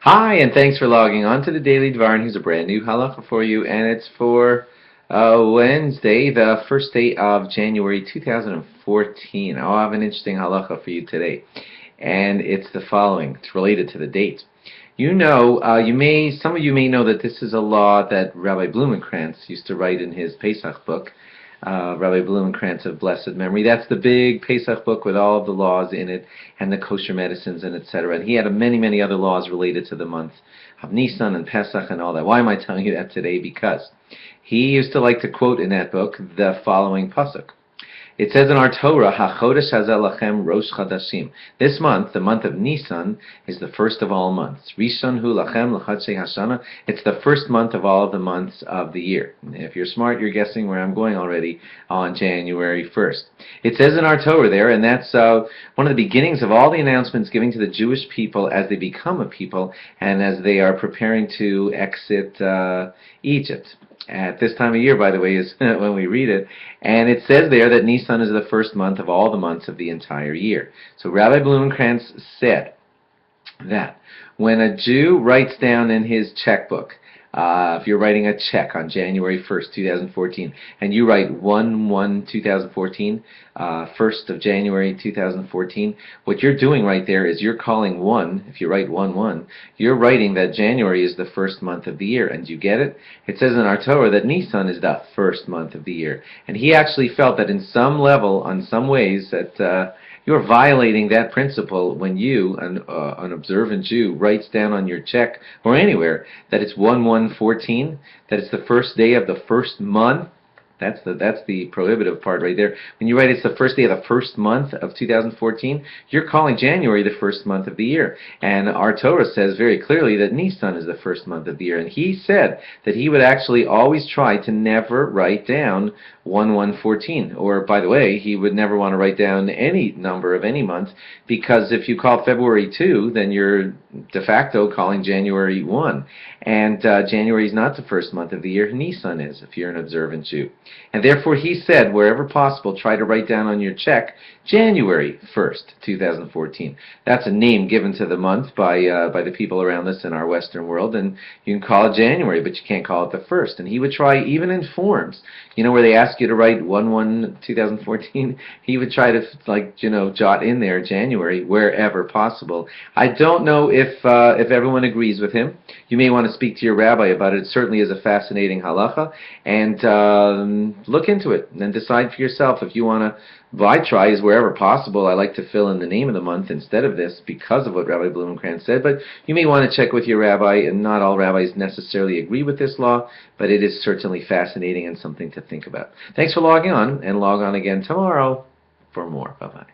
Hi, and thanks for logging on to the Daily Dvar. Here's a brand new halacha for you, and it's for Wednesday, the first day of January 2014. I'll have an interesting halacha for you today, and it's the following. It's related to the date. Some of you may know that this is a law that Rabbi Blumenkrantz used to write in his Pesach book. Rabbi Blumenkrantz of blessed memory. That's the big Pesach book with all of the laws in it and the kosher medicines and etc. And he had many, many other laws related to the month of Nisan and Pesach and all that. Why am I telling you that today? Because he used to like to quote in that book the following pasuk. It says in our Torah, HaChodesh Hazeh Lachem Rosh Chadashim. This month, the month of Nisan, is the first of all months. Rishon Hu Lachem L'Chadsei Hashana. It's the first month of all of the months of the year. If you're smart, you're guessing where I'm going already on January 1st. It says in our Torah there, and that's one of the beginnings of all the announcements given to the Jewish people as they become a people and as they are preparing to exit Egypt. At this time of year, by the way, is when we read it. And it says there that Nisan is the first month of all the months of the entire year. So Rabbi Blumenkrantz said that when a Jew writes down in his checkbook, if you're writing a check on January 1st, 2014, and you write 1/1/2014, 1st of January 2014, what you're doing right there is you're calling 1, if you write 1/1, you're writing that January is the first month of the year. And you get it? It says in our Torah that Nisan is the first month of the year. And he actually felt that in some level, on some ways, that you're violating that principle when you, an observant Jew, writes down on your check or anywhere that it's 1/1/14, that it's the first day of the first month. That's the prohibitive part right there. When you write it's the first day of the first month of 2014, you're calling January the first month of the year. And our Torah says very clearly that Nisan is the first month of the year. And he said that he would actually always try to never write down 1/1/14. Or, by the way, he would never want to write down any number of any month, because if you call February 2, then you're de facto calling January 1. And January is not the first month of the year. Nisan is, if you're an observant Jew. And therefore he said, wherever possible, try to write down on your check January 1st, 2014. That's a name given to the month by the people around us in our Western world, and you can call it January, but you can't call it the 1st. And he would try, even in forms, where they ask you to write 1/1/2014, he would try to, jot in there January wherever possible. I don't know if everyone agrees with him. You may want to speak to your rabbi about it. It certainly is a fascinating halacha, and look into it and decide for yourself if you want to. What I try is wherever possible, I like to fill in the name of the month instead of this because of what Rabbi Blumenkrantz said, but you may want to check with your rabbi, and not all rabbis necessarily agree with this law, but it is certainly fascinating and something to think about. Thanks for logging on, and log on again tomorrow for more. Bye-bye.